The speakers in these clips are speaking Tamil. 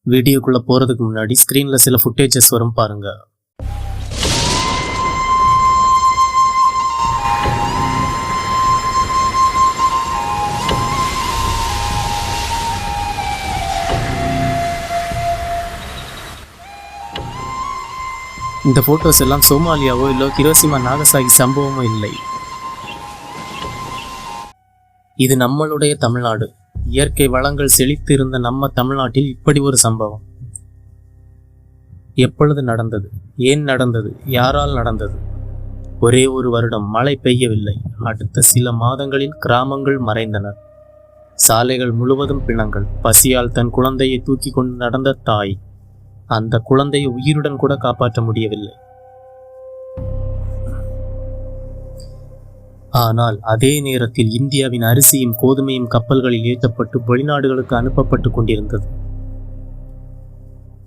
வீடியோக்குள்ள போறதுக்கு முன்னாடி ஸ்கிரீன்ல சில ஃபுட்டேஜஸ் வரும் பாருங்க. இந்த போட்டோஸ் எல்லாம் சோமாலியாவோ இல்லை ஹிரோஷிமா நாகசாகி சம்பவமோ இல்லை. இது நம்மளுடைய தமிழ்நாடு. இயற்கை வளங்கள் செழித்து இருந்த நம்ம தமிழ்நாட்டில் இப்படி ஒரு சம்பவம் எப்பொழுது நடந்தது, ஏன் நடந்தது, யாரால் நடந்தது? ஒரே ஒரு வருடம் மழை பெய்யவில்லை. அடுத்த சில மாதங்களில் கிராமங்கள் மறைந்தன. சாலைகள் முழுவதும் பிணங்கள். பசியால் தன் குழந்தையை தூக்கி கொண்டு நடந்த தாய் அந்த குழந்தையை உயிருடன் கூட காப்பாற்ற முடியவில்லை. ஆனால் அதே நேரத்தில் இந்தியாவின் அரிசியும் கோதுமையும் கப்பல்களில் ஏற்றப்பட்டு வெளிநாடுகளுக்கு அனுப்பப்பட்டு கொண்டிருந்தது.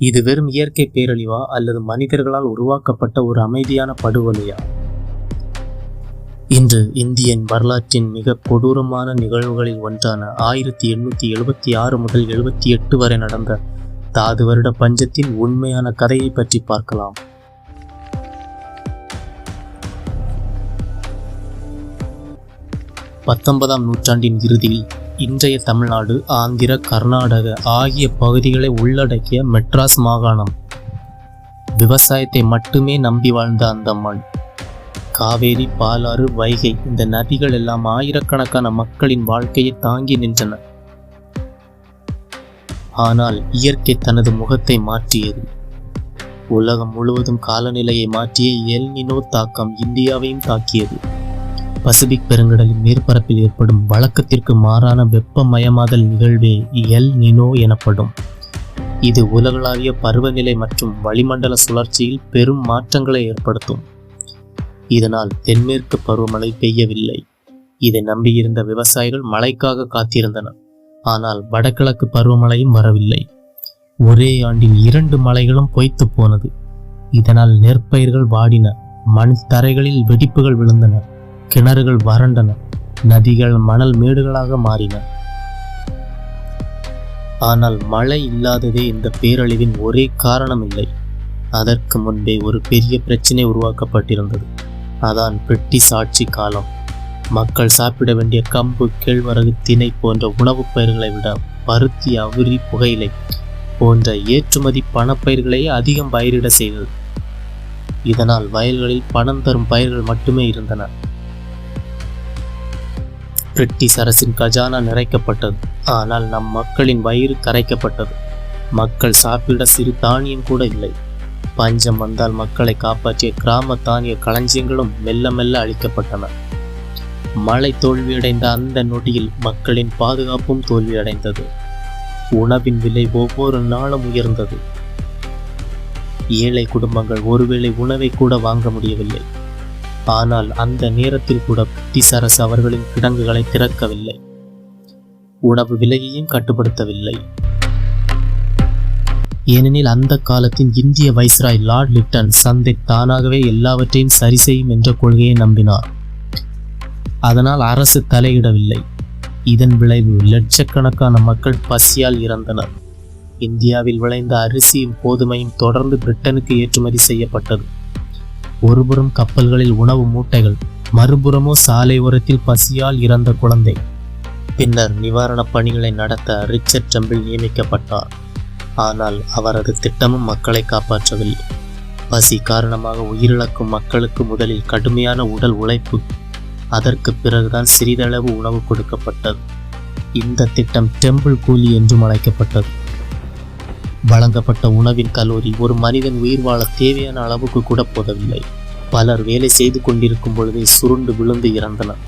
இது வெறும் இயற்கை பேரழிவா அல்லது மனிதர்களால் உருவாக்கப்பட்ட ஒரு அமைதியான படுகொலையா? இன்று இந்தியன் வரலாற்றின் மிக கொடூரமான நிகழ்வுகளில் ஒன்றான 1876 முதல் 78 வரை நடந்த தாது வருட பஞ்சத்தின் உண்மையான கதையை பற்றி பார்க்கலாம். 19ஆம் நூற்றாண்டின் இறுதியில் இன்றைய தமிழ்நாடு, ஆந்திர, கர்நாடக ஆகிய பகுதிகளை உள்ளடக்கிய மெட்ராஸ் மாகாணம் விவசாயத்தை மட்டுமே நம்பி வாழ்ந்த அந்த மண். காவேரி, பாலாறு, வைகை இந்த நதிகள் எல்லாம் ஆயிரக்கணக்கான மக்களின் வாழ்க்கையை தாங்கி நின்றன. ஆனால் இயற்கை தனது முகத்தை மாற்றியது. உலகம் முழுவதும் காலநிலையை மாற்றிய எல் நினோ தாக்கம் இந்தியாவையும் தாக்கியது. பசிபிக் பெருங்கடலின் மேற்பரப்பில் ஏற்படும் வழக்கத்திற்கு மாறான வெப்பமயமாதல் நிகழ்வே எல் நினோ எனப்படும். இது உலகளாவிய பருவநிலை மற்றும் வளிமண்டல சுழற்சியில் பெரும் மாற்றங்களை ஏற்படுத்தும். இதனால் தென்மேற்கு பருவமழை பெய்யவில்லை. இதை நம்பியிருந்த விவசாயிகள் மழைக்காக காத்திருந்தனர். ஆனால் வடகிழக்கு பருவமழையும் வரவில்லை. ஒரே ஆண்டில் 2 மழைகளும் பொய்த்து போனது. இதனால் நெற்பயிர்கள் வாடின, மண் தரைகளில் வெடிப்புகள் விழுந்தன, கிணறுகள் வறண்டன, நதிகள் மணல் மேடுகளாக மாறின. ஆனால் மழை இல்லாததே இந்த பேரழிவின் ஒரே காரணம் இல்லை. அதற்கு முன்பே ஒரு பெரிய பிரச்சனை உருவாக்கப்பட்டிருந்தது. அதான் பிரிட்டிஷ் ஆட்சி காலம். மக்கள் சாப்பிட வேண்டிய கம்பு, கேழ்வரகு, திணை போன்ற உணவுப் பயிர்களை விட பருத்தி, அவுரி, புகையிலை போன்ற ஏற்றுமதி பணப்பயிர்களை அதிகம் பயிரிட செய்தது. இதனால் வயல்களில் பணம் தரும் பயிர்கள் மட்டுமே இருந்தன. பிரிட்டிஷ் அரசின் கஜானா நிறைக்கப்பட்டது. ஆனால் நம் மக்களின் வயிறு கரைக்கப்பட்டது. மக்கள் சாப்பிட சிறு தானியம் கூட இல்லை. பஞ்சம் வந்தால் மக்களை காப்பாற்றிய கிராம தானிய களஞ்சியங்களும் மெல்ல மெல்ல அழிக்கப்பட்டன. மழை தோல்வியடைந்த அந்த நொடியில் மக்களின் பாதுகாப்பும் தோல்வியடைந்தது. உணவின் விலை ஒவ்வொரு நாளும் உயர்ந்தது. ஏழை குடும்பங்கள் ஒருவேளை உணவை கூட வாங்க முடியவில்லை. ஆனால் அந்த நேரத்தில் கூட பிரிட்டிஷ் அரசு அவர்களின் கிடங்குகளை திறக்கவில்லை. உணவு விலையையும் கட்டுப்படுத்தவில்லை. ஏனெனில் அந்த காலத்தின் இந்திய வைஸ்ராய் லார்ட் லிட்டன் சந்தை தானாகவே எல்லாவற்றையும் சரி செய்யும் என்ற கொள்கையை நம்பினார். அதனால் அரசு தலையிடவில்லை. இதன் விளைவு லட்சக்கணக்கான மக்கள் பசியால் இறந்தனர். இந்தியாவில் விளைந்த அரிசியும் கோதுமையும் தொடர்ந்து பிரிட்டனுக்கு ஏற்றுமதி செய்யப்பட்டது. ஒருபுறம் கப்பல்களில் உணவு மூட்டைகள், மறுபுறமோ சாலை ஓரத்தில் பசியால் இறந்த குழந்தை. பின்னர் நிவாரணப் பணிகளை நடத்த ரிச்சர்ட் டெம்பிள் நியமிக்கப்பட்டார். ஆனால் அவரது திட்டமும் மக்களை காப்பாற்றவில்லை. பசி காரணமாக உயிரிழக்கும் மக்களுக்கு முதலில் கடுமையான உடல் உழைப்பு, அதற்கு பிறகுதான் சிறிதளவு உணவு கொடுக்கப்பட்டது. இந்த திட்டம் டெம்பிள் கூலி என்றும் அழைக்கப்பட்டது. வழங்கப்பட்ட உணவின் கலோரி ஒரு மனிதன் உயிர் வாழ தேவையான அளவுக்கு கூட போதவில்லை. பலர் வேலை செய்து கொண்டிருக்கும் பொழுதே சுருண்டு விழுந்து இறந்தனர்.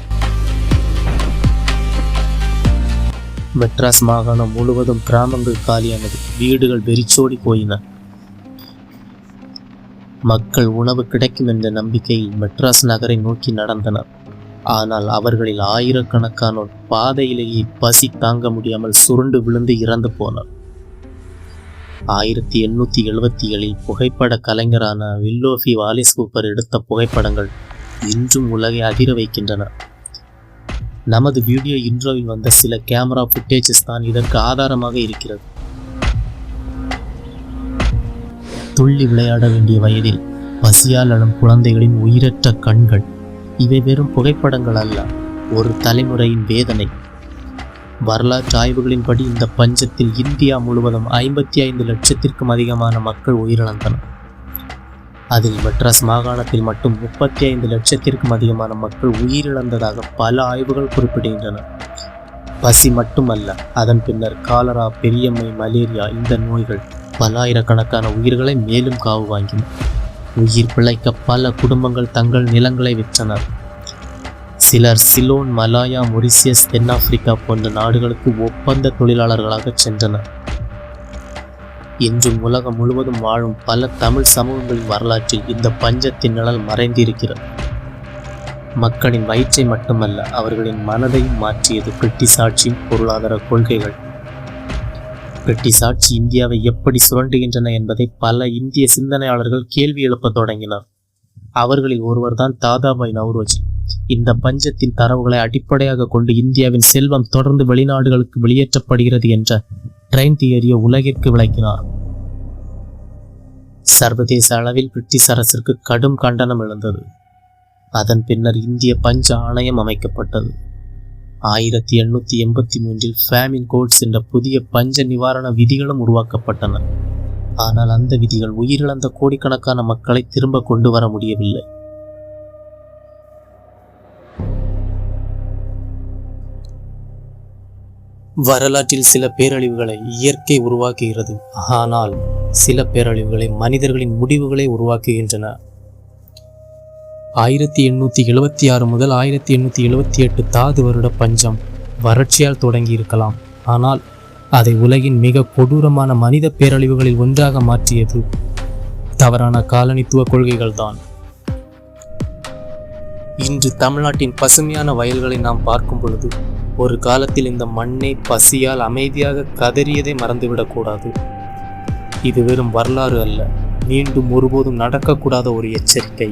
மெட்ராஸ் மாகாணம் முழுவதும் கிராமங்கள் காலியானது. வீடுகள் வெறிச்சோடி போயின. மக்கள் உணவு கிடைக்கும் என்ற நம்பிக்கையில் மெட்ராஸ் நகரை நோக்கி நடந்தனர். ஆனால் அவர்களில் ஆயிரக்கணக்கானோர் பாதையிலேயே பசி தாங்க முடியாமல் சுருண்டு விழுந்து இறந்து போனர். 1877 புகைப்பட கலைஞரான வில்லோஃபி வாலிஸ் கூப்பர் எடுத்த புகைப்படங்கள் இன்றும் உலகை அதிர வைக்கின்றன. நமது வீடியோ இன்ட்ரோவில் வந்த சில கேமரா ஃபுட்டேஜஸ் தான் இதற்கு ஆதாரமாக இருக்கிறது. துள்ளி விளையாட வேண்டிய வயதில் பசியால் அழும் குழந்தைகளின் உயிரற்ற கண்கள், இவை வெறும் புகைப்படங்கள் அல்ல, ஒரு தலைமுறையின் வேதனை. வரலாற்று ஆய்வுகளின்படி இந்த பஞ்சத்தில் இந்தியா முழுவதும் 55 லட்சத்திற்கும் அதிகமான மக்கள் உயிரிழந்தனர். அதில் மெட்ராஸ் மாகாணத்தில் மட்டும் 35 லட்சத்திற்கும் அதிகமான மக்கள் உயிரிழந்ததாக பல ஆய்வுகள் குறிப்பிடுகின்றன. பசி மட்டுமல்ல, அதன் பின்னர் காலரா, பெரியம்மை, மலேரியா, இந்த நோய்கள் பல்லாயிரக்கணக்கான உயிர்களை மேலும் காவு வாங்கின. உயிர் பிழைக்க பல குடும்பங்கள் தங்கள் நிலங்களை விற்றனர். சிலர் சிலோன், மலாயா, மொரிசியஸ், தென்னாப்பிரிக்கா போன்ற நாடுகளுக்கு ஒப்பந்த தொழிலாளர்களாக சென்றனர். இன்றும் உலகம் முழுவதும் வாழும் பல தமிழ் சமூகங்களின் வரலாற்றில் இந்த பஞ்சத்தின் நிழல் மறைந்திருக்கிறது. மக்களின் வயிற்றை மட்டுமல்ல, அவர்களின் மனதையும் மாற்றியது பிரிட்டிஷ் ஆட்சியின் பொருளாதார கொள்கைகள். பிரிட்டிஷ் ஆட்சி இந்தியாவை எப்படி சுரண்டுகின்றன என்பதை பல இந்திய சிந்தனையாளர்கள் கேள்வி எழுப்ப தொடங்கினர். அவர்களில் ஒருவர்தான் தாதாபாய் நவ்ரோஜி. இந்த பஞ்சத்தின் தரவுகளை அடிப்படையாக கொண்டு இந்தியாவின் செல்வம் தொடர்ந்து வெளிநாடுகளுக்கு வெளியேற்றப்படுகிறது என்ற ட்ரெயின் தியரியை உலகிற்கு விளக்கினார். சர்வதேச அளவில் பிரிட்டிஷ் அரசிற்கு கடும் கண்டனம் எழுந்தது. அதன் பின்னர் இந்திய பஞ்ச ஆணையம் அமைக்கப்பட்டது. 1883 ஃபேமின் கோட்ஸ் என்ற புதிய பஞ்ச நிவாரண விதிகளும் உருவாக்கப்பட்டன. ஆனால் அந்த விதிகள் உயிரிழந்த கோடிக்கணக்கான மக்களை திரும்ப கொண்டு வர முடியவில்லை. வரலாற்றில் சில பேரழிவுகளை இயற்கை உருவாக்குகிறது, ஆனால் சில பேரழிவுகளை மனிதர்களின் முடிவுகளை உருவாக்குகின்றன. 1876 முதல் 1878 தாது வருட பஞ்சம் வறட்சியால் தொடங்கி இருக்கலாம், ஆனால் அதை உலகின் மிக கொடூரமான மனித பேரழிவுகளில் ஒன்றாக மாற்றியது தவறான காலனித்துவ கொள்கைகள்தான். இன்று தமிழ்நாட்டின் பசுமையான வயல்களை நாம் பார்க்கும் பொழுது ஒரு காலத்தில் இந்த மண்ணை பசியால் அமைதியாக கதறியதை மறந்துவிடக்கூடாது. இது வெறும் வரலாறு அல்ல, மீண்டும் ஒருபோதும் நடக்கக்கூடாத ஒரு எச்சரிக்கை.